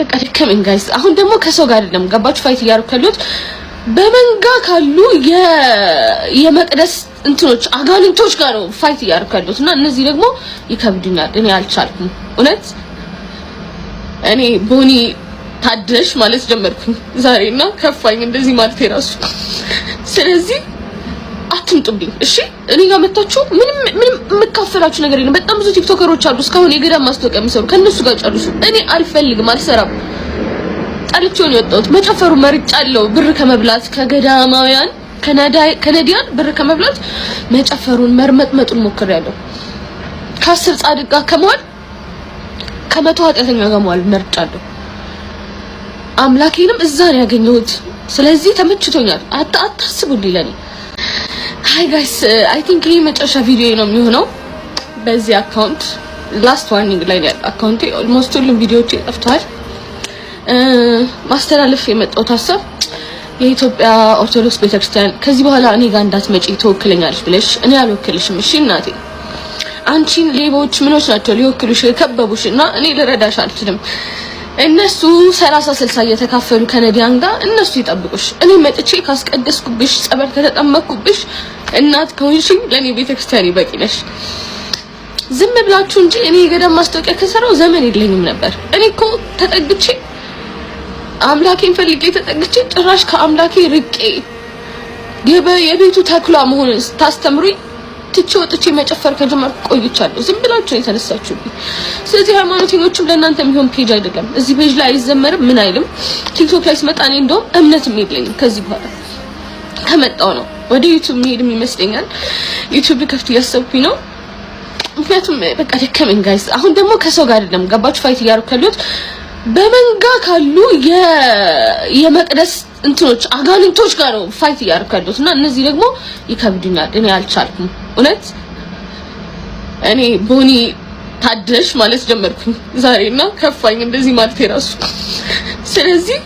በቃ ደከመኝ ጋይስ። አሁን ደግሞ ከሰው ጋር አይደለም ገባችሁ ፋይት እያደረኩ ያለሁት በመንጋ ካሉ የመቅደስ እንትኖች አጋንንቶች ጋር ነው ፋይት እያደረኩ ያለሁት እና እነዚህ ደግሞ ይከብዱኛል። እኔ አልቻልኩም እውነት። እኔ ቦኒ ታደሽ ማለት ጀመርኩኝ ዛሬና ከፋኝ እንደዚህ ማለት የራሱ። ስለዚህ አትምጡብኝ እሺ። እኔ ጋር መጣችሁ ምንም የምካፈላችሁ ነገር የለም። በጣም ብዙ ቲክቶከሮች አሉ እስካሁን የገዳም ማስታወቂያ የሚሰሩ ከነሱ ጋር ጨርሱ። እኔ አልፈልግም፣ አልሰራም። ጣልቼው ነው የወጣሁት። መጨፈሩ መርጫለሁ። ብር ከመብላት ከገዳማውያን ከነዲያን ብር ከመብላት መጨፈሩን መርመጥመጡን ሞክሬያለሁ። ከ10 ጻድቅ ጋር ከመዋል ከመቶ ኃጢአተኛ ጋር መዋል መርጫለሁ። አምላኬንም እዛ ነው ያገኘሁት። ስለዚህ ተመችቶኛል። አታስቡልኝ ለኔ። ሃይ ጋይስ አይ ቲንክ ይሄ መጨረሻ ቪዲዮ ነው የሚሆነው በዚህ አካውንት። ላስት ዋርኒንግ ላይ ነው አካውንቴ። ኦልሞስት ሁሉም ቪዲዮዎች ጠፍተዋል። ማስተላለፍ የመጣው ሐሳብ የኢትዮጵያ ኦርቶዶክስ ቤተክርስቲያን ከዚህ በኋላ እኔ ጋር እንዳትመጪ ተወክለኛለሽ ብለሽ እኔ አልወክልሽም። እሺ እናቴ፣ አንቺን ሌቦች ምኖች ናቸው ሊወክሉሽ የከበቡሽና እኔ ልረዳሽ አልችልም። እነሱ 30-60 እየተካፈሉ ከነዲያን ጋር እነሱ ይጠብቁሽ። እኔ መጥቼ ካስቀደስኩብሽ ጸበል ከተጠመቅኩብሽ እናት ከሆንሽኝ ለኔ ቤተክርስቲያን ይበቂ ነሽ። ዝም ብላችሁ እንጂ እኔ የገዳም ማስታወቂያ ከሰራው ዘመን የለኝም ነበር። እኔ እኮ ተጠግቼ አምላኬን ፈልጌ ተጠግቼ ጭራሽ ከአምላኬ ርቄ የቤቱ ተክሏ መሆኑን ታስተምሩኝ ትቼ ወጥቼ መጨፈር ከጀመርኩ ቆይቻለሁ። ዝም ብላችሁ የተነሳችሁብኝ። ስለዚህ ሃይማኖተኞችም ለእናንተ የሚሆን ፔጅ አይደለም። እዚህ ፔጅ ላይ አይዘመርም ምን አይልም። ቲክቶክ ላይ ስመጣ እኔ እንደውም እምነትም የለኝም። ከዚህ በኋላ ከመጣው ነው ወደ ዩቲዩብ መሄድም ይመስለኛል። ዩቲዩብ ከፍት እያሰብኩኝ ነው። ምክንያቱም በቃ ደከመኝ ጋይስ። አሁን ደግሞ ከሰው ጋር አይደለም ገባችሁ ፋይት እያደረኩ ያለሁት በመንጋ ካሉ የመቅደስ እንትኖች አጋንንቶች ጋር ነው ፋይት እያደረኩ ያለሁት እና እነዚህ ደግሞ ይከብዱኛል። እኔ አልቻልኩም እውነት። እኔ ቦኒ ታደሽ ማለት ጀመርኩኝ ዛሬና ከፋኝ እንደዚህ ማለት የራሱ። ስለዚህ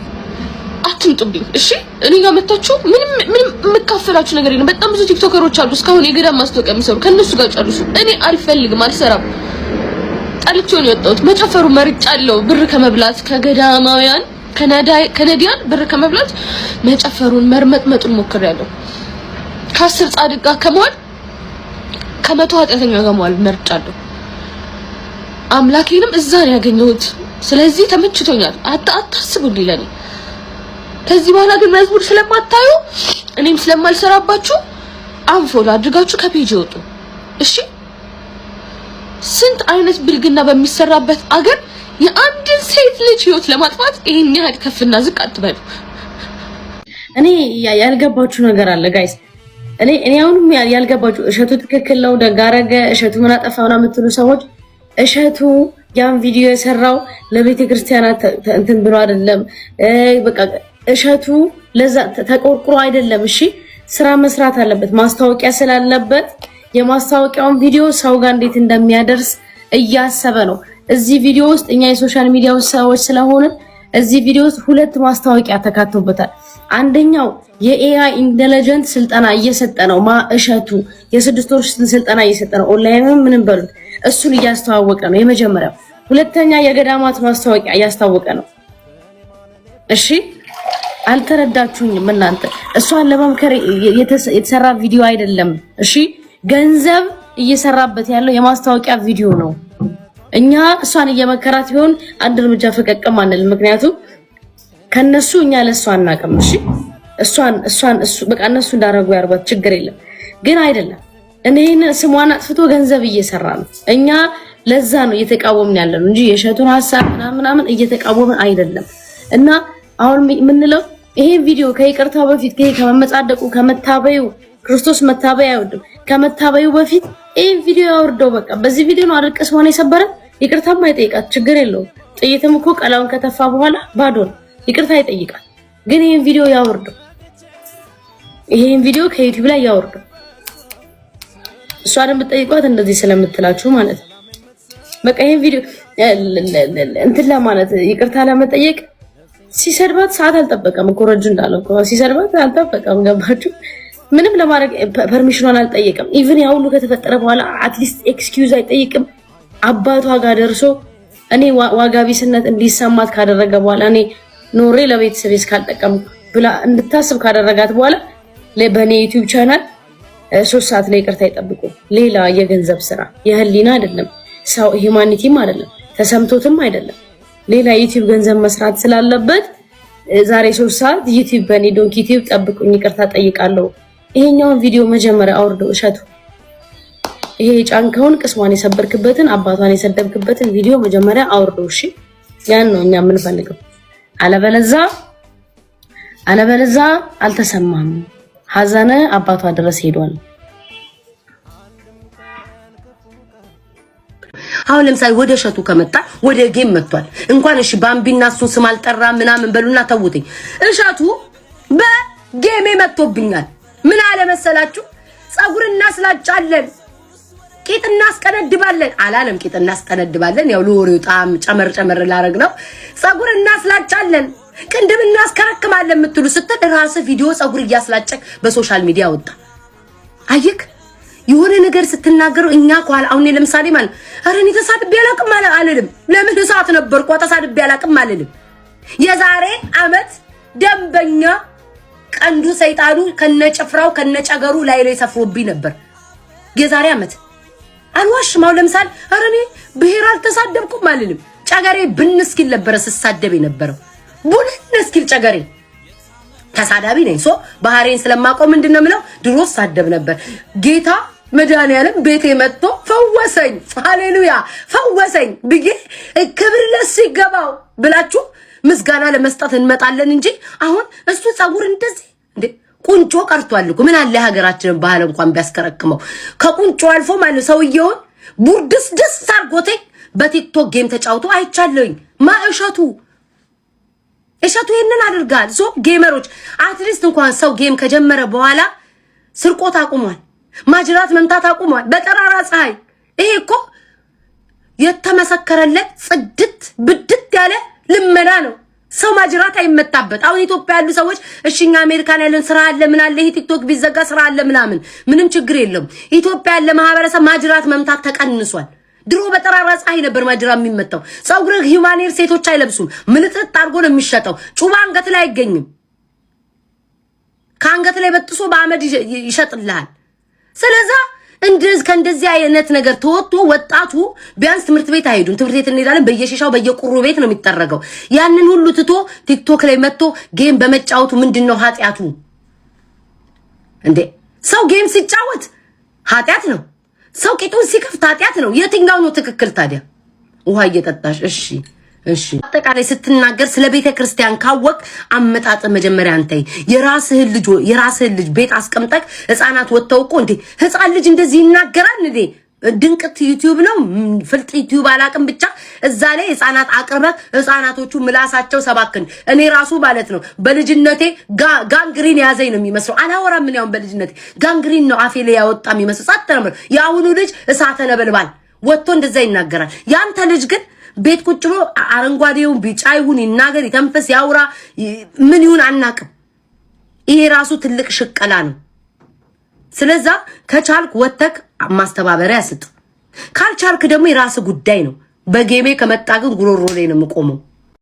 አትምጡብኝ እሺ። እኔ ጋር መጣችሁ ምንም የምካፈላችሁ ነገር የለም። በጣም ብዙ ቲክቶከሮች አሉ እስካሁን የገዳም ማስታወቂያ የሚሰሩ ከነሱ ጋር ጨርሱ። እኔ አልፈልግም፣ አልሰራም። ጣልቼው ነው የወጣሁት። መጨፈሩ መርጫለሁ። ብር ከመብላት ከገዳማውያን ከነዲያን ብር ከመብላት መጨፈሩን መርመጥመጡን ሞክሬያለሁ። ከ10 ጻድቅ ጋር ከመዋል ከመቶ ኃጢአተኛ ጋር መዋል መርጫለሁ። አምላኬንም እዛ ነው ያገኘሁት። ስለዚህ ተመችቶኛል። አታስቡልኝ ለኔ። ከዚህ በኋላ ግን መዝሙር ስለማታዩ እኔም ስለማልሰራባችሁ አንፎሎ አድርጋችሁ ከፔጅ ይወጡ እሺ። ስንት አይነት ብልግና በሚሰራበት አገር የአንድን ሴት ልጅ ህይወት ለማጥፋት ይሄን ያህል ከፍና ዝቅ አትበሉ። እኔ ያልገባችሁ ነገር አለ ጋይስ። እኔ አሁንም ያልገባችሁ እሸቱ ትክክል ነው ደጋረገ እሸቱ ምን አጠፋውና የምትሉ ሰዎች እሸቱ ያን ቪዲዮ የሰራው ለቤተ ክርስቲያናት እንትን ብሎ አይደለም። በቃ እሸቱ ለዛ ተቆርቁሮ አይደለም። እሺ ስራ መስራት አለበት። ማስታወቂያ ስላለበት የማስታወቂያውን ቪዲዮ ሰው ጋር እንዴት እንደሚያደርስ እያሰበ ነው። እዚህ ቪዲዮ ውስጥ እኛ የሶሻል ሚዲያው ሰዎች ስለሆነ እዚህ ቪዲዮ ውስጥ 2 ማስታወቂያ ተካቶበታል። አንደኛው የኤአይ ኢንተለጀንት ስልጠና እየሰጠ ነው። እሸቱ የ6 ወር ስልጠና እየሰጠ ነው። ኦንላይን ምንም በሉት እሱን እያስተዋወቀ ነው የመጀመሪያው። ሁለተኛ የገዳማት ማስታወቂያ እያስተዋወቀ ነው። እሺ አልተረዳችሁኝም እናንተ። እሷን ለመምከር የተሰራ ቪዲዮ አይደለም። እሺ ገንዘብ እየሰራበት ያለው የማስታወቂያ ቪዲዮ ነው። እኛ እሷን እየመከራት ቢሆን አንድ እርምጃ ፈቀቅም አንል። ምክንያቱም ከነሱ እኛ ለሷ አናቀም። እሺ እሱ በቃ እነሱ እንዳረጉ ያርባት ችግር የለም። ግን አይደለም እኔን ስሟን አጥፍቶ ገንዘብ እየሰራ ነው። እኛ ለዛ ነው እየተቃወምን ያለው እንጂ የሸቱን ሐሳብ ምናምን እየተቃወምን አይደለም። እና አሁን ምንለው ይሄ ቪዲዮ ከይቅርታው በፊት ከመመጻደቁ ከመታበዩ ክርስቶስ መታበያ አይወድም። ከመታበዩ በፊት ይሄ ቪዲዮ ያወርደው። በቃ በዚህ ቪዲዮ ነው አድርቀስ ሆነ የሰበረ ይቅርታም አይጠይቃት ችግር የለውም። ጥይትም እኮ ቀላውን ከተፋ በኋላ ባዶ ነው፣ ይቅርታ ይጠይቃል። ግን ይሄን ቪዲዮ ያወርደው። ይሄን ቪዲዮ ከዩቲዩብ ላይ ያወርደው። እሷን የምትጠይቋት እንደዚህ ስለምትላችሁ ማለት ነው። በቃ ይሄን ቪዲዮ እንትን ለማለት ይቅርታ ለመጠየቅ ሲሰድባት ሰዓት አልጠበቀም እኮ ረጁ እንዳለው እኮ ሲሰድባት አልጠበቀም። ገባችሁ? ምንም ለማድረግ ፐርሚሽኗን አልጠየቅም። ኢቭን ያው ሁሉ ከተፈጠረ በኋላ አትሊስት ኤክስኪዩዝ አይጠይቅም። አባቷ ጋር ደርሶ እኔ ዋጋ ቢስነት እንዲሰማት ካደረገ በኋላ እኔ ኖሬ ለቤተሰብ እስካልጠቀም ብላ እንድታስብ ካደረጋት በኋላ ለበኔ ዩቲዩብ ቻናል 3 ሰዓት ላይ ይቅርታ ይጠብቁ። ሌላ የገንዘብ ስራ የህሊና አይደለም፣ ሰው ሂዩማኒቲም አይደለም፣ ተሰምቶትም አይደለም። ሌላ ዩቲዩብ ገንዘብ መስራት ስላለበት ዛሬ 3 ሰዓት ዩቲዩብ በኔ ዶንኪ ዩቲዩብ ጠብቁኝ ይቅርታ ጠይቃለሁ። ይሄኛውን ቪዲዮ መጀመሪያ አውርደው እሸቱ ይሄ ጫንካውን ቅስሟን የሰበርክበትን አባቷን የሰደብክበትን ቪዲዮ መጀመሪያ አውርደው። እሺ ያን ነው እኛ የምንፈልገው። አለበለዛ አልተሰማም። ሀዘነ አባቷ ድረስ ሄዷል። አሁን ለምሳሌ ወደ እሸቱ ከመጣ ወደ ጌም መጥቷል። እንኳን እሺ ባምቢና እሱን ስም አልጠራ ምናምን በሉና ተውትኝ። እሸቱ በጌሜ መጥቶብኛል። ምን አለ መሰላችሁ? ጸጉር እናስላጫለን፣ ቂጥ እናስቀነድባለን አላለም። ቂጥ እናስቀነድባለን ያው ለወሬው ጣም ጨመር ላረግ ነው። ጸጉር እናስላጫለን፣ ቅንድብ እናስከረክማለን የምትሉ ስትል ራስ ቪዲዮ ጸጉር እያስላጨክ በሶሻል ሚዲያ ወጣ። አየክ የሆነ ነገር ስትናገሩ እኛ ቋል አሁን ለምሳሌ ማለት አረኒ ተሳድቤ አላቅም አልልም። ለምን እሳት ነበርኩ ተሳድቤ አላቅም አልልም። የዛሬ አመት ደንበኛ ቀንዱ ሰይጣኑ ከነጭፍራው ከነጨገሩ ላይ ሰፍሮብኝ ነበር። የዛሬ አመት አልዋሽም። አሁን ለምሳሌ አረኒ ብሄር አልተሳደብኩም አልልም። ጨገሬ ብንስኪል ነበር ስሳደብ የነበረው ቡንስኪል ጨገሬ ተሳዳቢ ነኝ። ሶ ባህሬን ስለማቆም ምንድነው ምለው ድሮ ሳደብ ነበር። ጌታ መድኃኒዓለም ቤቴ መጥቶ ፈወሰኝ። ሃሌሉያ ፈወሰኝ ብዬ ክብር ለሱ ይገባው ብላችሁ ምስጋና ለመስጠት እንመጣለን እንጂ አሁን እሱ ጸጉር እንደዚህ እንዴ ቁንጮ ቀርቷል እኮ ምን አለ ሀገራችንን ባህል እንኳን ቢያስከረክመው ከቁንጮ አልፎ ማለት ሰውየውን ቡርድስ ደስ አርጎቴ በቲክቶክ ጌም ተጫውቶ አይቻለኝ። እሸቱ ይሄንን አድርጋል። ሶ ጌመሮች አትሊስት እንኳን ሰው ጌም ከጀመረ በኋላ ስርቆት አቁሟል፣ ማጅራት መምታት አቁሟል። በጠራራ ፀሐይ ይሄ እኮ የተመሰከረለት ጽድት ብድት ያለ ልመና ነው። ሰው ማጅራት አይመታበት። አሁን ኢትዮጵያ ያሉ ሰዎች እሺኛ አሜሪካን ያለን ስራ አለ ምን አለ ይሄ ቲክቶክ ቢዘጋ ስራ አለ ምንም ችግር የለም። ኢትዮጵያ ያለ ማህበረሰብ ማጅራት መምታት ተቀንሷል። ድሮ በጠራራ ፀሐይ ነበር ማጅራት የሚመታው። ጸጉር ሂዩማኔር ሴቶች አይለብሱም። ምልጥጥ አድርጎ ነው የሚሸጠው። ጩባ አንገት ላይ አይገኝም። ከአንገት ላይ በጥሶ በአመድ ይሸጥልሃል። ስለዚህ ከእንደዚህ አይነት ነገር ተወጥቶ ወጣቱ ቢያንስ ትምህርት ቤት አይሄዱም። ትምህርት ቤት እንሄዳለን በየሺሻው በየቁሩ ቤት ነው የሚጠረገው። ያንን ሁሉ ትቶ ቲክቶክ ላይ መጥቶ ጌም በመጫወቱ ምንድነው ኃጢያቱ እንዴ? ሰው ጌም ሲጫወት ኃጢያት ነው። ሰው ቂጡን ሲከፍት ኃጢያት ነው። የትኛው ነው ትክክል ታዲያ? ውሃ እየጠጣሽ እሺ አጠቃላይ ስትናገር ስለ ቤተ ክርስቲያን ካወቅ አመጣጥ መጀመሪያ አንተይ የራስህን ልጅ ቤት አስቀምጠክ ህፃናት ወጥተው እኮ እንዴ ህፃን ልጅ እንደዚህ ይናገራል እንዴ? ድንቅት ዩቲዩብ ነው ፍልጥ ዩቲዩብ አላቅም። ብቻ እዛ ላይ ህፃናት አቅርበክ ህፃናቶቹ ምላሳቸው ሰባክን። እኔ ራሱ ማለት ነው በልጅነቴ ጋንግሪን ያዘኝ ነው የሚመስለው። አላወራም ምን ያውን በልጅነቴ ጋንግሪን ነው አፌ ላይ ያወጣ የሚመስለው። ሳተነበር ያሁኑ ልጅ እሳተ ነበልባል ወጥቶ እንደዛ ይናገራል። ያንተ ልጅ ግን ቤት ቁጭ ብሎ አረንጓዴው ቢጫ ይሁን ይናገር ይተንፈስ ያውራ ምን ይሁን አናቅም። ይሄ ራሱ ትልቅ ሽቀላ ነው። ስለዚህ ከቻልክ ወተክ ማስተባበሪያ ስጥ፣ ካልቻልክ ደግሞ የራስ ጉዳይ ነው። በጌሜ ከመጣ ግን ጉሮሮ ላይ ነው የምቆመው።